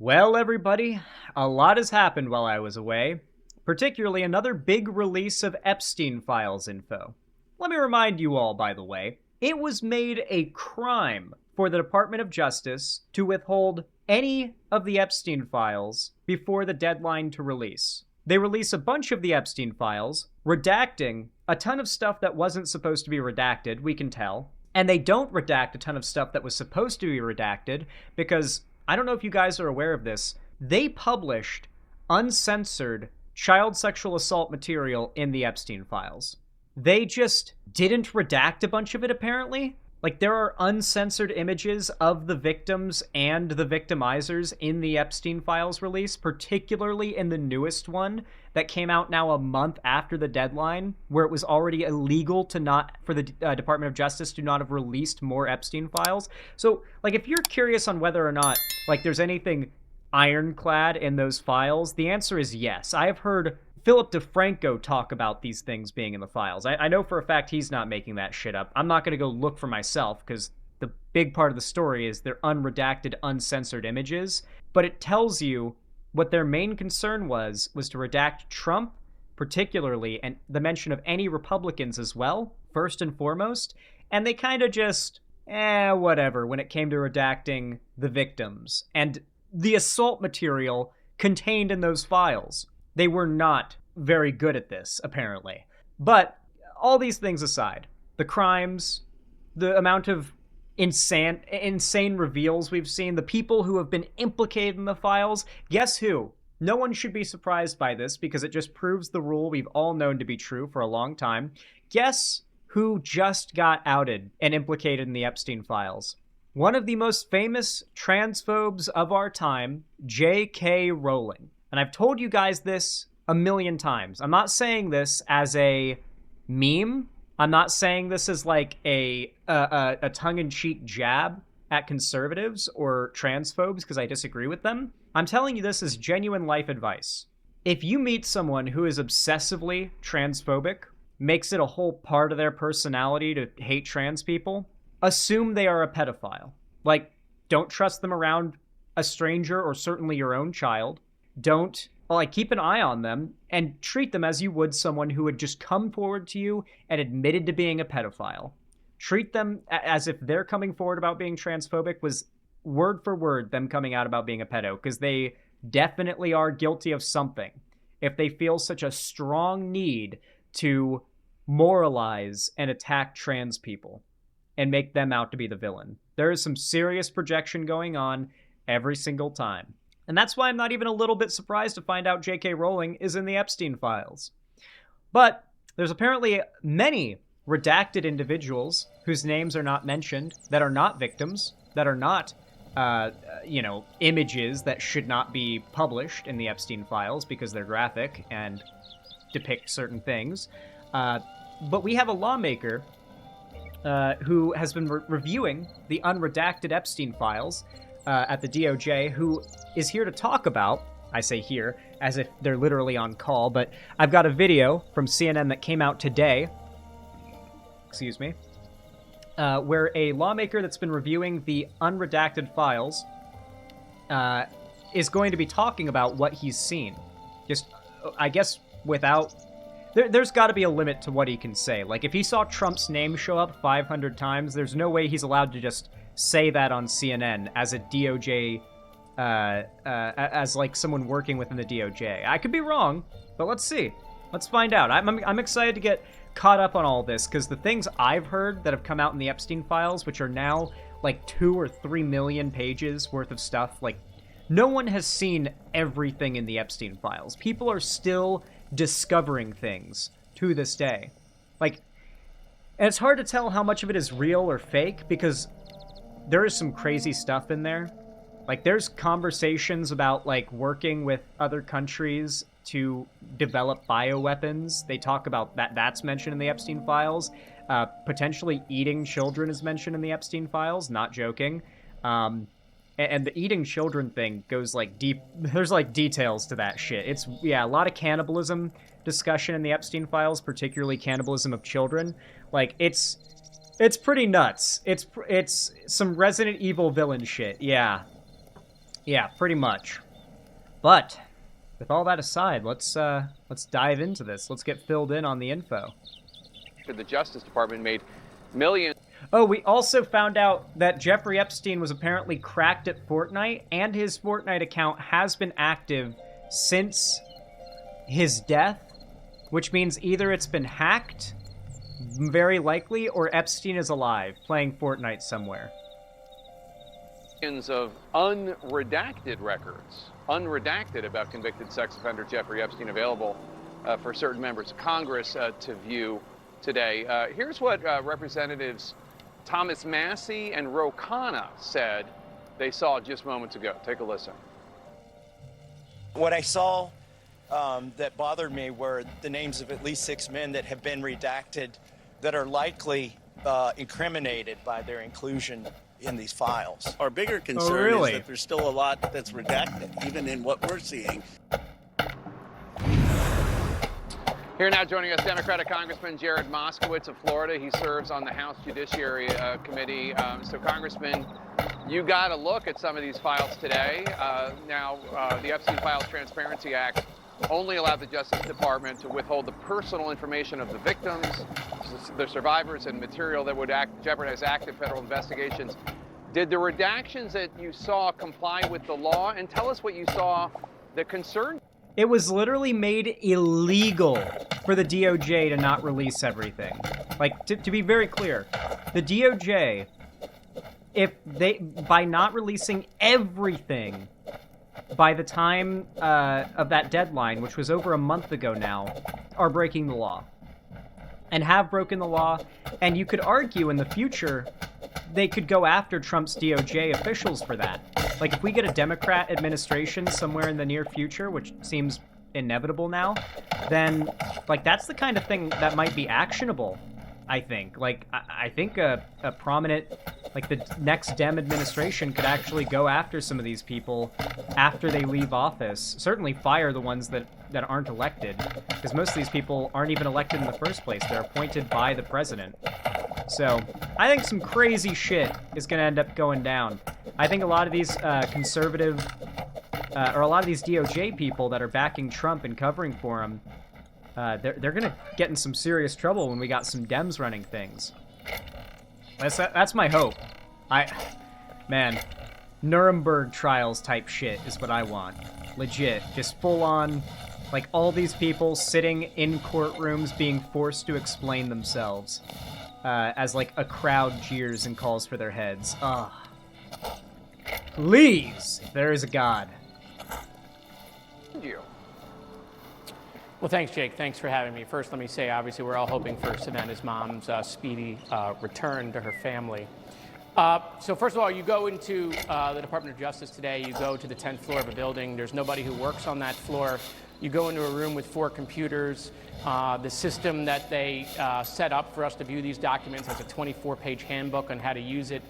Well, everybody, a lot has happened while I was away, particularly another big release of Epstein files info. Let me remind you all, by the way, it was made a crime for the Department of Justice to withhold any of the Epstein files before the deadline to release. They release a bunch of the Epstein files, redacting a ton of stuff that wasn't supposed to be redacted, we can tell, and they don't redact a ton of stuff that was supposed to be redacted because I don't know if you guys are aware of this. They published uncensored child sexual assault material in the Epstein files. They just didn't redact a bunch of it, apparently. Like, there are uncensored images of the victims and the victimizers in the Epstein files release, particularly in the newest one that came out now a month after the deadline, where it was already illegal for the Department of Justice to not have released more Epstein files. So, like, if you're curious on whether or not, like, there's anything ironclad in those files, the answer is yes. I have heard Philip DeFranco talk about these things being in the files. I know for a fact he's not making that shit up. I'm not going to go look for myself because the big part of the story is they're unredacted, uncensored images. But it tells you what their main concern was to redact Trump, particularly, and the mention of any Republicans as well, first and foremost. And they kind of just, whatever, when it came to redacting the victims and the assault material contained in those files. They were not very good at this, apparently. But all these things aside, the crimes, the amount of insane reveals we've seen, the people who have been implicated in the files, guess who? No one should be surprised by this because it just proves the rule we've all known to be true for a long time. Guess who just got outed and implicated in the Epstein files? One of the most famous transphobes of our time, J.K. Rowling. And I've told you guys this a million times. I'm not saying this as a meme. I'm not saying this as like a tongue-in-cheek jab at conservatives or transphobes because I disagree with them. I'm telling you this as genuine life advice. If you meet someone who is obsessively transphobic, makes it a whole part of their personality to hate trans people, assume they are a pedophile. Like, don't trust them around a stranger or certainly your own child. Don't, keep an eye on them and treat them as you would someone who had just come forward to you and admitted to being a pedophile. Treat them as if their coming forward about being transphobic was word for word them coming out about being a pedo, because they definitely are guilty of something if they feel such a strong need to moralize and attack trans people and make them out to be the villain. There is some serious projection going on every single time. And that's why I'm not even a little bit surprised to find out J.K. Rowling is in the Epstein files. But there's apparently many redacted individuals whose names are not mentioned, that are not victims, that are not, images that should not be published in the Epstein files because they're graphic and depict certain things. But we have a lawmaker who has been reviewing the unredacted Epstein files at the DOJ, who is here to talk about, I say here, as if they're literally on call, but I've got a video from CNN that came out today, where a lawmaker that's been reviewing the unredacted files is going to be talking about what he's seen. Just, I guess, without... There's got to be a limit to what he can say. Like, if he saw Trump's name show up 500 times, there's no way he's allowed to just say that on CNN as a DOJ, as like someone working within the DOJ. I could be wrong, but let's see. Let's find out. I'm excited to get caught up on all this, because the things I've heard that have come out in the Epstein files, which are now like 2 or 3 million pages worth of stuff, like, no one has seen everything in the Epstein files. People are still discovering things to this day. Like, and it's hard to tell how much of it is real or fake, because there is some crazy stuff in there. Like, there's conversations about, like, working with other countries to develop bioweapons. They talk about that. That's mentioned in the Epstein files. Potentially eating children is mentioned in the Epstein files. Not joking. And the eating children thing goes, like, deep. There's, like, details to that shit. It's, yeah, a lot of cannibalism discussion in the Epstein files, particularly cannibalism of children. Like, it's pretty nuts. It's some Resident Evil villain shit, yeah. Yeah, pretty much. But with all that aside, let's dive into this. Let's get filled in on the info. The Justice Department made millions. Oh, we also found out that Jeffrey Epstein was apparently cracked at Fortnite, and his Fortnite account has been active since his death, which means either it's been hacked, very likely, or Epstein is alive, playing Fortnite somewhere. Of unredacted records, unredacted about convicted sex offender Jeffrey Epstein, available for certain members of Congress to view today. Here's what Representatives Thomas Massey and Ro Khanna said they saw just moments ago. Take a listen. What I saw that bothered me were the names of at least 6 men that have been redacted that are likely incriminated by their inclusion in these files. Our bigger concern really? is that there's still a lot that's redacted, even in what we're seeing. Here now joining us, Democratic Congressman Jared Moskowitz of Florida. He serves on the House Judiciary Committee. So, Congressman, you got to look at some of these files today. Now, the Epstein Files Transparency Act only allowed the Justice Department to withhold the personal information of the victims, the survivors, and material that would jeopardize active federal investigations. Did the redactions that you saw comply with the law? And tell us what you saw that concerned. It was literally made illegal for the DOJ to not release everything. Like, to be very clear, the DOJ, by not releasing everything by the time of that deadline, which was over a month ago now, are breaking the law. And have broken the law, and you could argue in the future they could go after Trump's DOJ officials for that. Like, if we get a Democrat administration somewhere in the near future, which seems inevitable now, then, like, that's the kind of thing that might be actionable, I think. Like, I think a prominent, like, the next Dem administration could actually go after some of these people after they leave office. Certainly fire the ones that aren't elected, because most of these people aren't even elected in the first place. They're appointed by the president. So, I think some crazy shit is going to end up going down. I think a lot of these conservative, or a lot of these DOJ people that are backing Trump and covering for him, they're going to get in some serious trouble when we got some Dems running things. That's my hope. Man, Nuremberg trials type shit is what I want. Legit. Just full on, like, all these people sitting in courtrooms being forced to explain themselves. As, like, a crowd jeers and calls for their heads. Please, if there is a God. You. Well, thanks, Jake. Thanks for having me. First, let me say, obviously, we're all hoping for Savannah's mom's speedy return to her family. So first of all, you go into the Department of Justice today. You go to the 10th floor of a building. There's nobody who works on that floor. You go into a room with 4 computers. The system that they set up for us to view these documents has a 24-page handbook on how to use it.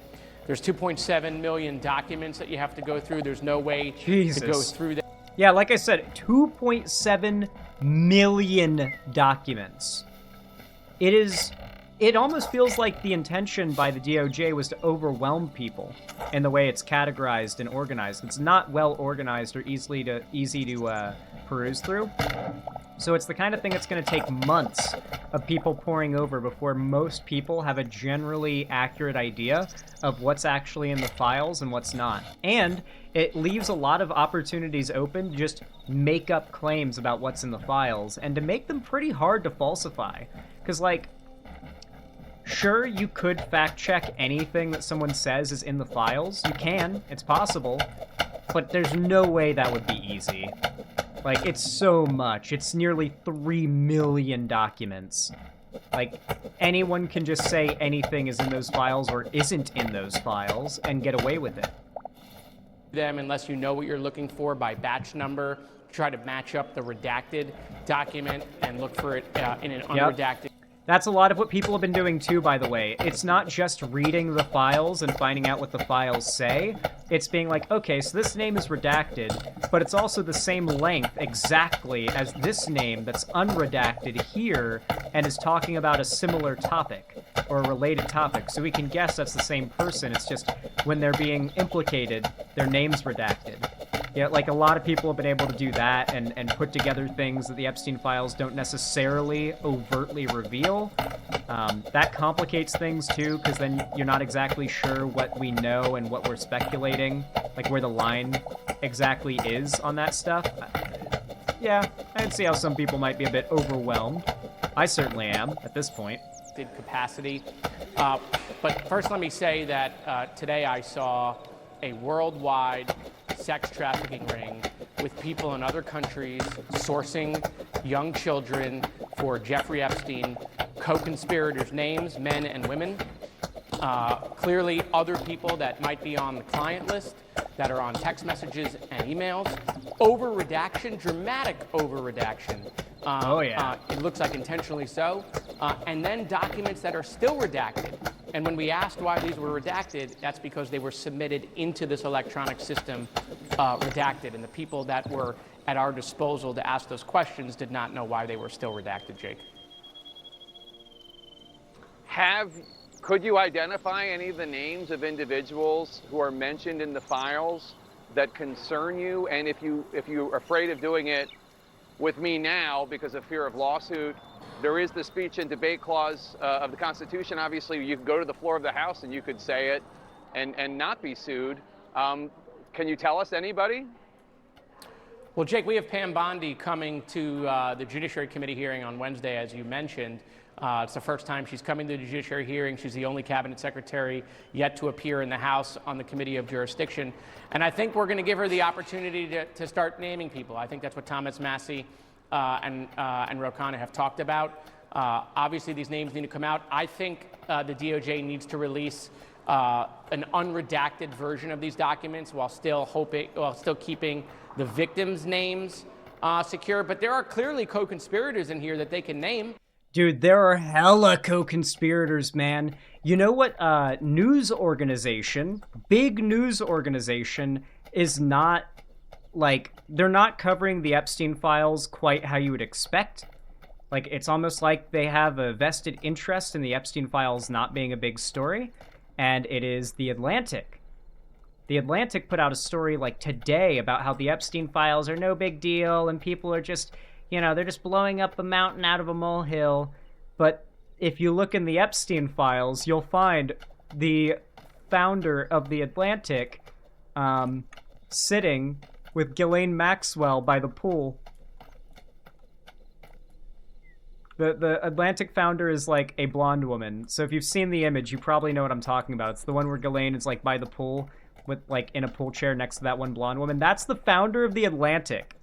There's 2.7 million documents that you have to go through. There's no way to go through that. Yeah, like I said, 2.7 million documents. It almost feels like the intention by the DOJ was to overwhelm people in the way it's categorized and organized. It's not well organized or easy to peruse through. So it's the kind of thing that's going to take months of people poring over before most people have a generally accurate idea of what's actually in the files and what's not. And it leaves a lot of opportunities open to just make up claims about what's in the files and to make them pretty hard to falsify. Because, like, sure, you could fact check anything that someone says is in the files. You can. It's possible. But there's no way that would be easy. Like, it's so much. It's nearly 3 million documents. Like, anyone can just say anything is in those files or isn't in those files and get away with it. Them unless you know what you're looking for by batch number. Try to match up the redacted document and look for it in an unredacted. That's a lot of what people have been doing too, by the way. It's not just reading the files and finding out what the files say. It's being like, okay, so this name is redacted, but it's also the same length exactly as this name that's unredacted here and is talking about a similar topic or a related topic. So we can guess that's the same person. It's just when they're being implicated, their names redacted. Yeah, like a lot of people have been able to do that and put together things that the Epstein files don't necessarily overtly reveal. That complicates things too, because then you're not exactly sure what we know and what we're speculating, like where the line exactly is on that stuff. Yeah, I'd see how some people might be a bit overwhelmed. I certainly am at this point. Capacity. But first, let me say that today I saw a worldwide sex trafficking ring with people in other countries sourcing young children for Jeffrey Epstein, co-conspirators' names, men and women. Clearly, other people that might be on the client list that are on text messages and emails. Over-redaction, dramatic over-redaction. It looks like intentionally so. And then documents that are still redacted. And when we asked why these were redacted, that's because they were submitted into this electronic system redacted. And the people that were at our disposal to ask those questions did not know why they were still redacted, Jake. Could you identify any of the names of individuals who are mentioned in the files that concern you? And if you're afraid of doing it with me now because of fear of lawsuit, there is the speech and debate clause of the Constitution. Obviously, you could go to the floor of the House and you could say it and not be sued. Can you tell us anybody? Well, Jake, we have Pam Bondi coming to the Judiciary Committee hearing on Wednesday, as you mentioned. It's the first time she's coming to the Judiciary hearing. She's the only cabinet secretary yet to appear in the House on the Committee of Jurisdiction. And I think we're going to give her the opportunity to start naming people. I think that's what Thomas Massey and Ro Khanna have talked about. Obviously, these names need to come out. I think the DOJ needs to release an unredacted version of these documents while still keeping the victims' names secure. But there are clearly co-conspirators in here that they can name. Dude, there are hella co-conspirators, man. You know what news organization, big news organization, is not, like, they're not covering the Epstein files quite how you would expect. Like, it's almost like they have a vested interest in the Epstein files not being a big story, and it is The Atlantic. The Atlantic put out a story, like, today about how the Epstein files are no big deal, and people are just... they're just blowing up a mountain out of a molehill. But if you look in the Epstein files, you'll find the founder of The Atlantic sitting with Ghilaine Maxwell by the pool. The Atlantic founder is like a blonde woman. So if you've seen the image, you probably know what I'm talking about. It's the one where Ghilaine is like by the pool with like in a pool chair next to that one blonde woman. That's the founder of The Atlantic.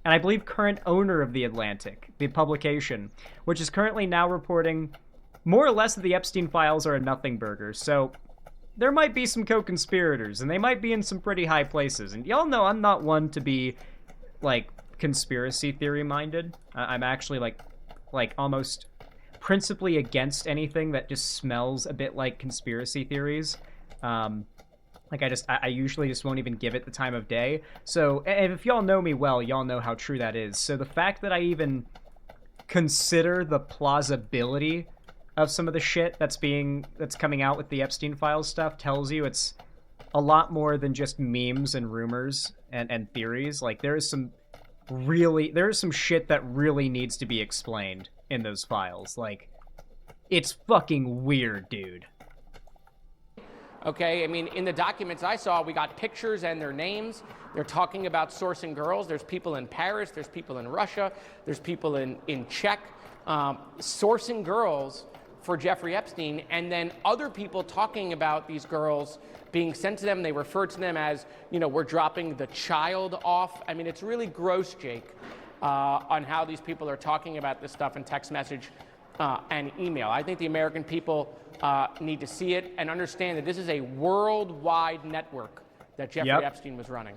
And I believe current owner of The Atlantic, the publication, which is currently now reporting more or less that the Epstein files are a nothing burger. So there might be some co-conspirators, and they might be in some pretty high places. And y'all know I'm not one to be, like, conspiracy theory minded. I'm actually, like almost principally against anything that just smells a bit like conspiracy theories. I usually just won't even give it the time of day. So, and if y'all know me well, y'all know how true that is. So the fact that I even consider the plausibility of some of the shit that's coming out with the Epstein files stuff tells you it's a lot more than just memes and rumors and theories. Like, there is some shit that really needs to be explained in those files. Like, it's fucking weird, dude. Okay, I mean, in the documents I saw, we got pictures and their names. They're talking about sourcing girls. There's people in Paris. There's people in Russia. There's people in Czech sourcing girls for Jeffrey Epstein. And then other people talking about these girls being sent to them. They refer to them as, we're dropping the child off. I mean, it's really gross, Jake, on how these people are talking about this stuff in text message and email. I think the American people need to see it and understand that this is a worldwide network that Jeffrey Epstein was running.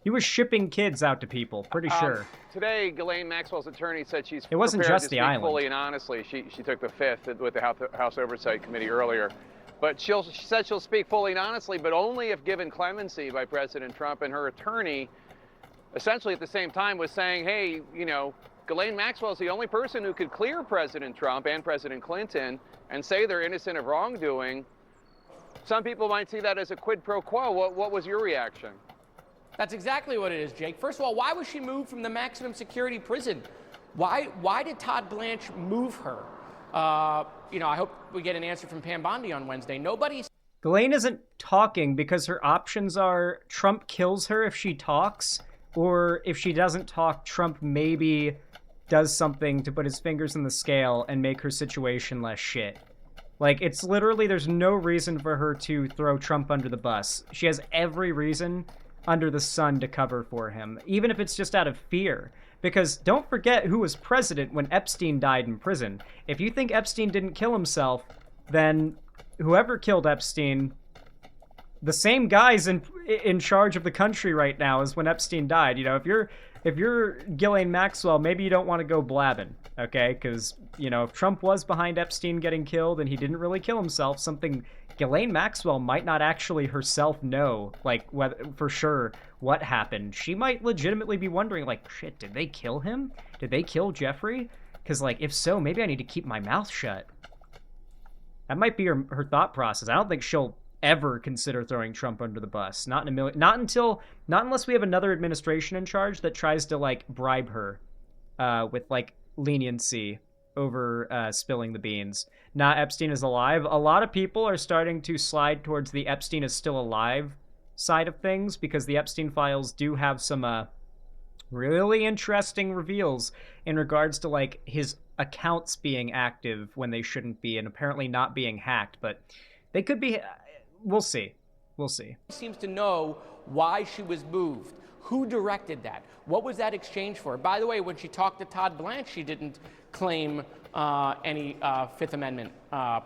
He was shipping kids out to people, pretty sure. Today, Ghilaine Maxwell's attorney said she's it wasn't prepared just to the speak island. fully and honestly. She took the fifth with the House Oversight Committee earlier. But she said she'll speak fully and honestly, but only if given clemency by President Trump. And her attorney, essentially at the same time, was saying, hey, Ghilaine Maxwell is the only person who could clear President Trump and President Clinton and say they're innocent of wrongdoing. Some people might see that as a quid pro quo. What was your reaction? That's exactly what it is, Jake. First of all, why was she moved from the maximum security prison? Why did Todd Blanche move her? I hope we get an answer from Pam Bondi on Wednesday. Nobody's... Ghilaine isn't talking because her options are Trump kills her if she talks, or if she doesn't talk, Trump maybe does something to put his fingers in the scale and make her situation less shit. Like, it's literally, there's no reason for her to throw Trump under the bus. She has every reason under the sun to cover for him, even if it's just out of fear. Because don't forget who was president when Epstein died in prison. If you think Epstein didn't kill himself, then whoever killed Epstein, the same guy's in charge of the country right now as when Epstein died. You know, if you're Ghilaine Maxwell, maybe you don't want to go blabbing, okay? Because, if Trump was behind Epstein getting killed and he didn't really kill himself, something Ghilaine Maxwell might not actually herself know, like, whether, for sure what happened. She might legitimately be wondering, like, shit, did they kill him? Did they kill Jeffrey? Because, like, if so, maybe I need to keep my mouth shut. That might be her thought process. I don't think she'll ever consider throwing Trump under the bus. Not in a million. Not unless we have another administration in charge that tries to, like, bribe her with, like, leniency over spilling the beans. Not Epstein is alive. A lot of people are starting to slide towards the Epstein is still alive side of things, because the Epstein files do have some really interesting reveals in regards to, like, his accounts being active when they shouldn't be, and apparently not being hacked, but they could be. We'll see. Seems to know why she was moved. Who directed that? What was that exchange for? By the way, when she talked to Todd Blanche, she didn't claim any Fifth Amendment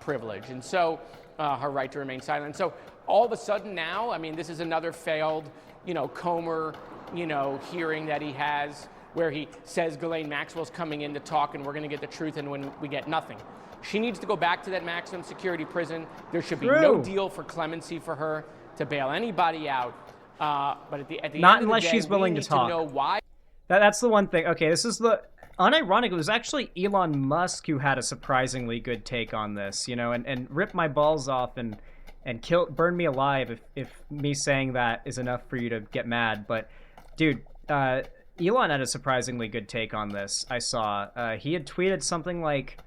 privilege, and so her right to remain silent. So all of a sudden now, I mean, this is another failed, Comer, hearing that he has, where he says Ghilaine Maxwell's coming in to talk and we're going to get the truth, and when we get nothing. She needs to go back to that maximum security prison. There should be no deal for clemency for her to bail anybody out. But at the not end unless of the day, she's willing we to need talk. To know why. That's the one thing. Okay, this is the unironic. It was actually Elon Musk who had a surprisingly good take on this, and rip my balls off and burn me alive if me saying that is enough for you to get mad. But dude, Elon had a surprisingly good take on this. I saw he had tweeted something like,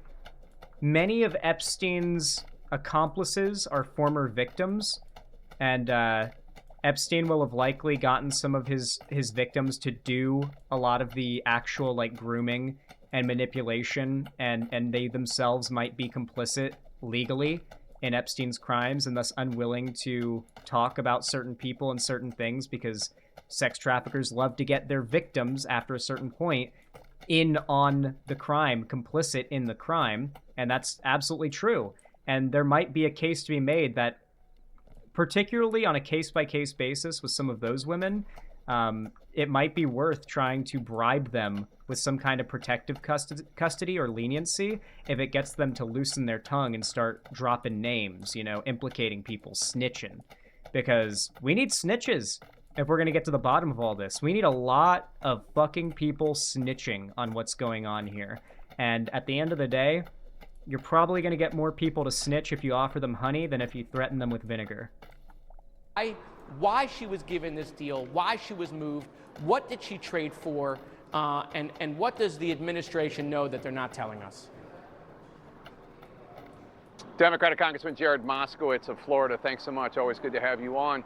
many of Epstein's accomplices are former victims, and Epstein will have likely gotten some of his victims to do a lot of the actual, like, grooming and manipulation, and they themselves might be complicit legally in Epstein's crimes, and thus unwilling to talk about certain people and certain things, because sex traffickers love to get their victims after a certain point in on the crime, complicit in the crime, and that's absolutely true. And there might be a case to be made that, particularly on a case-by-case basis with some of those women, it might be worth trying to bribe them with some kind of protective custody or leniency if it gets them to loosen their tongue and start dropping names, implicating people, snitching. Because we need snitches if we're going to get to the bottom of all this. We need a lot of fucking people snitching on what's going on here. And at the end of the day, you're probably going to get more people to snitch if you offer them honey than if you threaten them with vinegar. Why she was given this deal, why she was moved, what did she trade for, and what does the administration know that they're not telling us? Democratic Congressman Jared Moskowitz of Florida, thanks so much. Always good to have you on.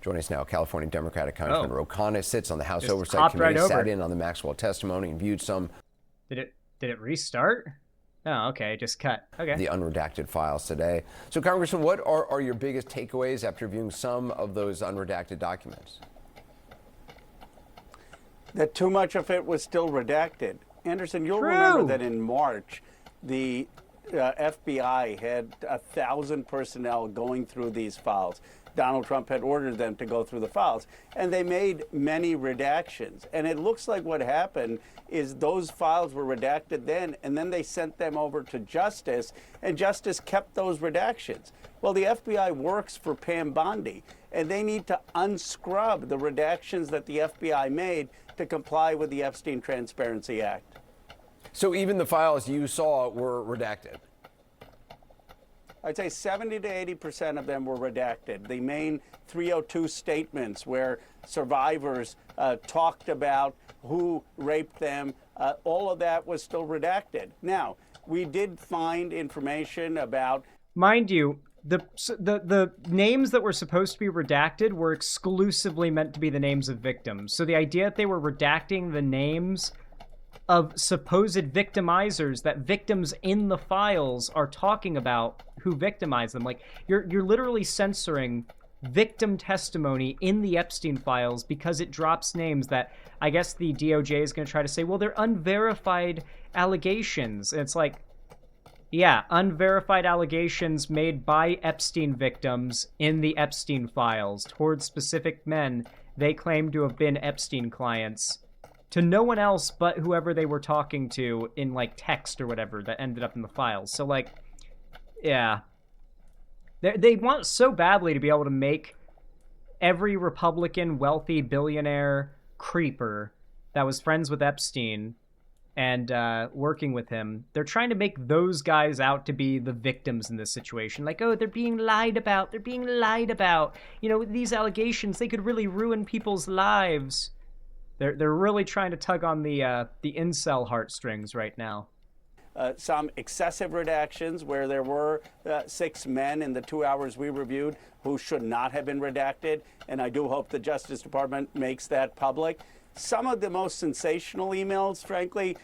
Joining us now, California Democratic Congressman Ro Khanna sits on the House Just Oversight Committee, right sat in on the Maxwell testimony and viewed some. Did it restart? Oh, okay, just cut. Okay. The unredacted files today. So, Congressman, what are your biggest takeaways after viewing some of those unredacted documents? That too much of it was still redacted. Anderson, you'll True. remember that in March, the FBI had 1,000 personnel going through these files. Donald Trump had ordered them to go through the files, and they made many redactions. And it looks like what happened is those files were redacted then, and then they sent them over to Justice, and Justice kept those redactions. Well, the FBI works for Pam Bondi, and they need to unscrub the redactions that the FBI made to comply with the Epstein Transparency Act. So even the files you saw were redacted? I'd say 70 to 80% of them were redacted. The main 302 statements where survivors talked about who raped them, all of that was still redacted. Now, we did find information about... Mind you, the names that were supposed to be redacted were exclusively meant to be the names of victims. So the idea that they were redacting the names of supposed victimizers that victims in the files are talking about who victimized them. Like, you're literally censoring victim testimony in the Epstein files because it drops names that I guess the DOJ is going to try to say, well, they're unverified allegations. And it's like, yeah, unverified allegations made by Epstein victims in the Epstein files towards specific men they claim to have been Epstein clients, to no one else but whoever they were talking to in, like, text or whatever that ended up in the files. So, like, yeah. They want so badly to be able to make every Republican wealthy billionaire creeper that was friends with Epstein and working with him, they're trying to make those guys out to be the victims in this situation. Like, oh, they're being lied about. They're being lied about. You know, these allegations, they could really ruin people's lives. They're really trying to tug on the incel heartstrings right now. Some excessive redactions where there were 6 men in the 2 hours we reviewed who should not have been redacted, and I do hope the Justice Department makes that public. Some of the most sensational emails, frankly,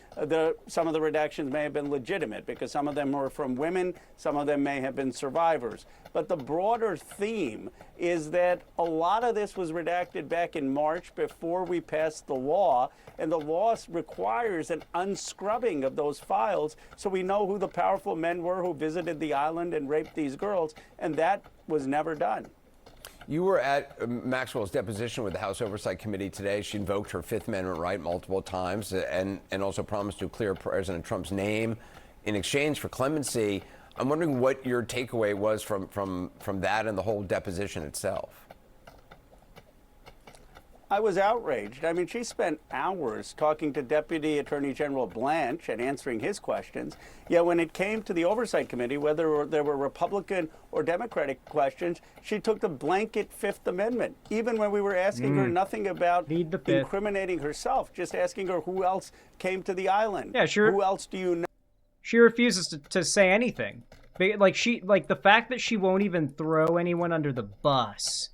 some of the redactions may have been legitimate because some of them were from women, some of them may have been survivors. But the broader theme is that a lot of this was redacted back in March before we passed the law, and the law requires an unscrubbing of those files so we know who the powerful men were who visited the island and raped these girls, and that was never done. You were at Maxwell's deposition with the House Oversight Committee today. She invoked her Fifth Amendment right multiple times and also promised to clear President Trump's name in exchange for clemency. I'm wondering what your takeaway was from that and the whole deposition itself. I was outraged. I mean, she spent hours talking to Deputy Attorney General Blanche and answering his questions. Yet when it came to the Oversight Committee, whether there were Republican or Democratic questions, she took the blanket Fifth Amendment, even when we were asking her nothing about incriminating herself, just asking her who else came to the island. Yeah, sure. Who else do you know? She refuses to say anything. Like, the fact that she won't even throw anyone under the bus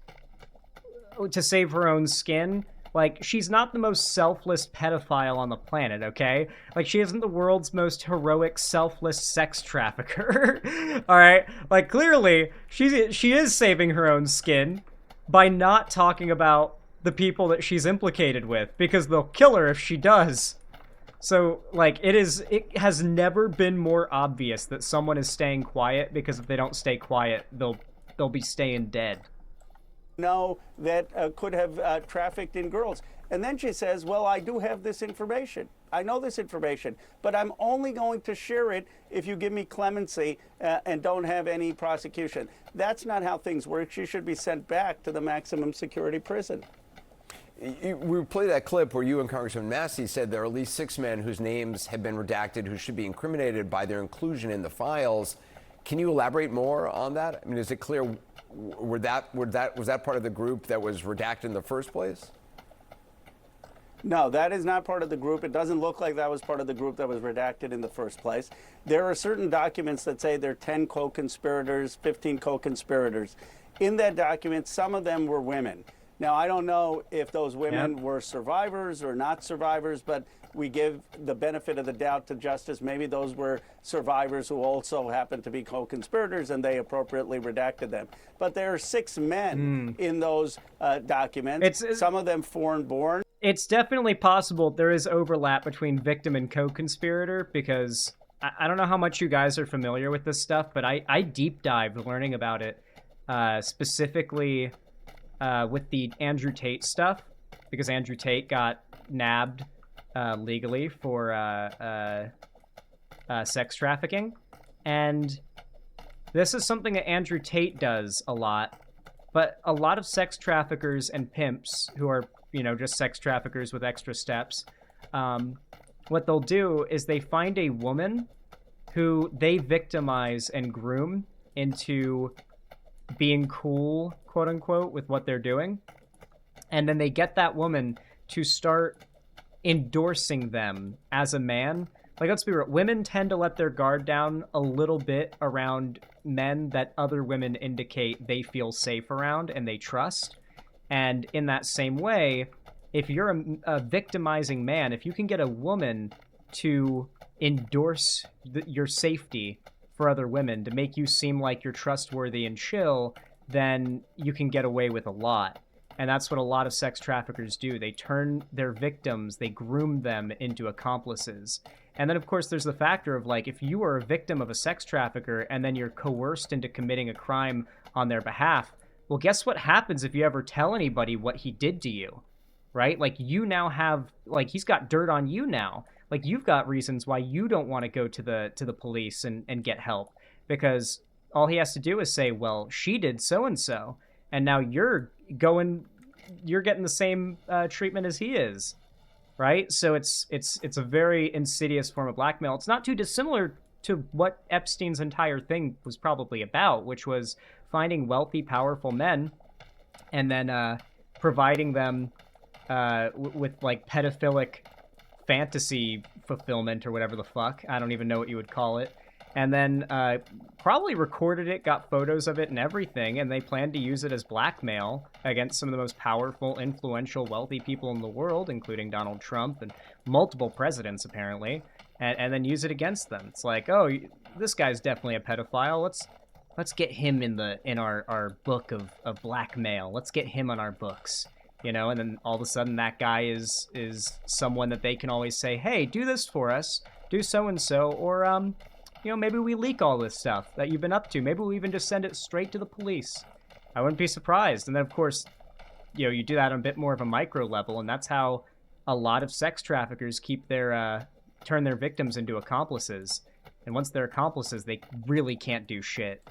to save her own skin. Like, she's not the most selfless pedophile on the planet, okay? Like, she isn't the world's most heroic, selfless sex trafficker. All right? Like, clearly, she is saving her own skin by not talking about the people that she's implicated with, because they'll kill her if she does. So, like, it has never been more obvious that someone is staying quiet, because if they don't stay quiet, they'll be staying dead. Know that could have trafficked in girls. And then she says, well, I do have this information. I know this information, but I'm only going to share it if you give me clemency and don't have any prosecution. That's not how things work. She should be sent back to the maximum security prison. We played that clip where you and Congressman Massey said there are at least 6 men whose names have been redacted who should be incriminated by their inclusion in the files. Can you elaborate more on that? I mean, is it clear was that part of the group that was redacted in the first place? No, that is not part of the group. It doesn't look like that was part of the group that was redacted in the first place. There are certain documents that say there are 10 co-conspirators, 15 co-conspirators. In that document, some of them were women. Now, I don't know if those women were survivors or not survivors, but we give the benefit of the doubt to justice. Maybe those were survivors who also happened to be co-conspirators and they appropriately redacted them. But there are 6 men in those documents, some of them foreign-born. It's definitely possible there is overlap between victim and co-conspirator, because I don't know how much you guys are familiar with this stuff, but I deep dived learning about it, specifically with the Andrew Tate stuff, because Andrew Tate got nabbed legally for sex trafficking. And this is something that Andrew Tate does a lot, but a lot of sex traffickers and pimps who are, just sex traffickers with extra steps, what they'll do is they find a woman who they victimize and groom into being cool, quote unquote, with what they're doing. And then they get that woman to start endorsing them as a man. Like, let's be real, women tend to let their guard down a little bit around men that other women indicate they feel safe around and they trust. And in that same way, if you're a victimizing man, if you can get a woman to endorse your safety for other women, to make you seem like you're trustworthy and chill, then you can get away with a lot. And that's what a lot of sex traffickers do. They turn their victims, they groom them into accomplices. And then, of course, there's the factor of, like, if you are a victim of a sex trafficker and then you're coerced into committing a crime on their behalf, well, guess what happens if you ever tell anybody what he did to you, right? Like, you now have, like, he's got dirt on you now. Like, you've got reasons why you don't want to go to the police and get help, because all he has to do is say, well, she did so-and-so, and now you're getting the same treatment as he is, right? So it's a very insidious form of blackmail. It's not too dissimilar to what Epstein's entire thing was probably about, which was finding wealthy, powerful men and then providing them with like pedophilic fantasy fulfillment or whatever the fuck. I don't even know what you would call it. And then probably recorded it, got photos of it and everything, and they planned to use it as blackmail against some of the most powerful, influential, wealthy people in the world, including Donald Trump and multiple presidents, apparently, and then use it against them. It's like, oh, this guy's definitely a pedophile. Let's get him in our book of blackmail. Let's get him on our books, you know? And then all of a sudden that guy is someone that they can always say, hey, do this for us, do so-and-so, or, you know, maybe we leak all this stuff that you've been up to. Maybe we even just send it straight to the police. I wouldn't be surprised. And then, of course, you know, you do that on a bit more of a micro level, and that's how a lot of sex traffickers turn their victims into accomplices. And once they're accomplices, they really can't do shit.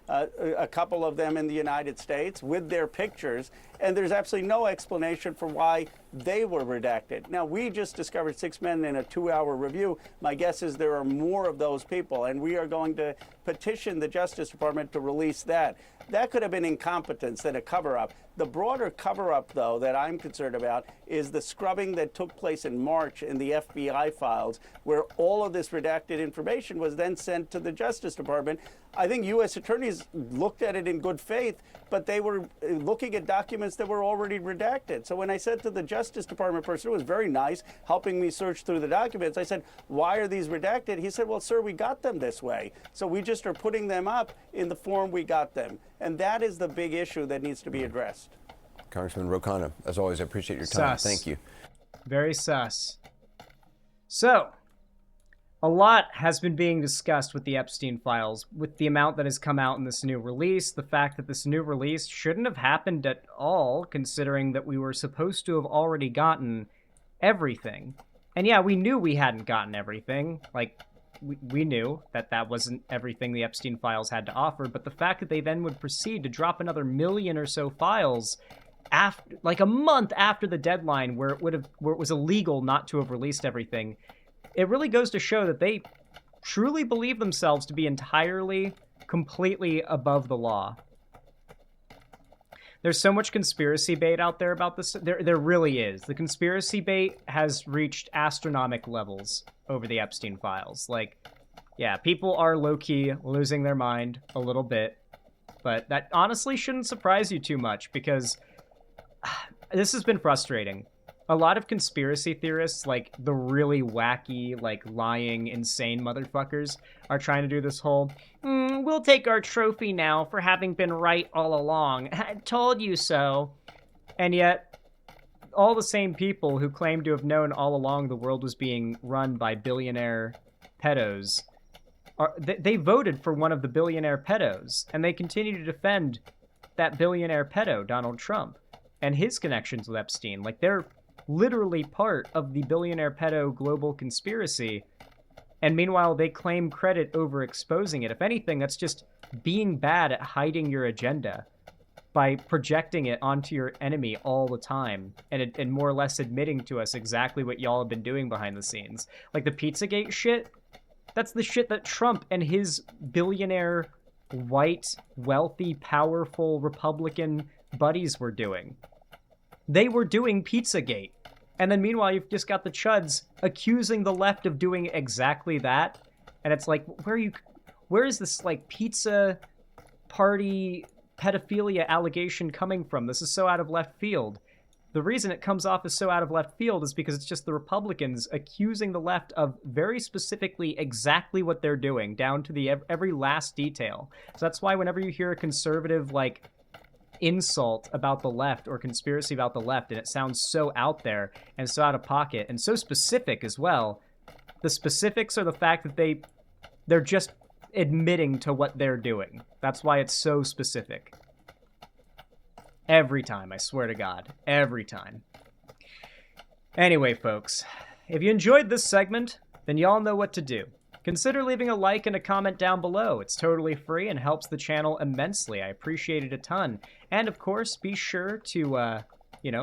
A couple of them in the United States with their pictures, and there's absolutely no explanation for why they were redacted. Now, we just discovered 6 men in a 2-hour review. My guess is there are more of those people, and we are going to petition the Justice Department to release that. That could have been incompetence and a cover-up. The broader cover-up, though, that I'm concerned about is the scrubbing that took place in March in the FBI files, where all of this redacted information was then sent to the Justice Department. I think U.S. attorneys looked at it in good faith, but they were looking at documents that were already redacted. So when I said to the Justice Department person, who was very nice, helping me search through the documents, I said, why are these redacted? He said, well, sir, we got them this way. So we just are putting them up in the form we got them. And that is the big issue that needs to be addressed. Congressman Ro Khanna, as always, I appreciate your time. Sus. Thank you. Very sus. So, a lot has been being discussed with the Epstein files, with the amount that has come out in this new release, the fact that this new release shouldn't have happened at all, considering that we were supposed to have already gotten everything. And yeah, we knew we hadn't gotten everything. Like, we knew that wasn't everything the Epstein files had to offer, but the fact that they then would proceed to drop another million or so files after, like a month after the deadline where it was illegal not to have released everything, it really goes to show that they truly believe themselves to be entirely, completely above the law. There's so much conspiracy bait out there about this. There really is. The conspiracy bait has reached astronomical levels over the Epstein files. Like, yeah, people are low-key losing their mind a little bit, but that honestly shouldn't surprise you too much, because this has been frustrating. A lot of conspiracy theorists, like the really wacky, like lying, insane motherfuckers, are trying to do this whole, we'll take our trophy now for having been right all along. I told you so. And yet, all the same people who claim to have known all along the world was being run by billionaire pedos, they voted for one of the billionaire pedos, and they continue to defend that billionaire pedo, Donald Trump, and his connections with Epstein. Like, they're literally part of the billionaire pedo global conspiracy, and meanwhile they claim credit over exposing it. If anything, that's just being bad at hiding your agenda by projecting it onto your enemy all the time, and more or less admitting to us exactly what y'all have been doing behind the scenes. Like the Pizzagate shit, that's the shit that Trump and his billionaire white, wealthy, powerful Republican buddies were doing. They were doing Pizzagate. And then meanwhile, you've just got the chuds accusing the left of doing exactly that. And it's like, where is this, like, pizza party pedophilia allegation coming from? This is so out of left field. The reason it comes off as so out of left field is because it's just the Republicans accusing the left of very specifically exactly what they're doing, down to the every last detail. So that's why whenever you hear a conservative, like, insult about the left or conspiracy about the left, and it sounds so out there and so out of pocket and so specific as well, the specifics are the fact that they're just admitting to what they're doing. That's why it's so specific. Every time, I swear to God. Every time. Anyway, folks, if you enjoyed this segment, then y'all know what to do. Consider leaving a like and a comment down below. It's totally free and helps the channel immensely. I appreciate it a ton. And of course, be sure to,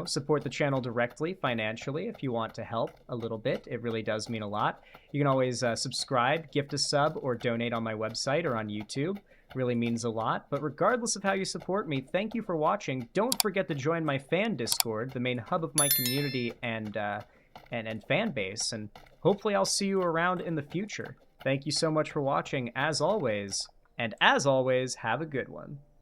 support the channel directly financially if you want to help a little bit. It really does mean a lot. You can always subscribe, gift a sub, or donate on my website or on YouTube. Really means a lot. But regardless of how you support me, thank you for watching. Don't forget to join my fan Discord, the main hub of my community and fan base. And hopefully I'll see you around in the future. Thank you so much for watching, as always. And as always, have a good one.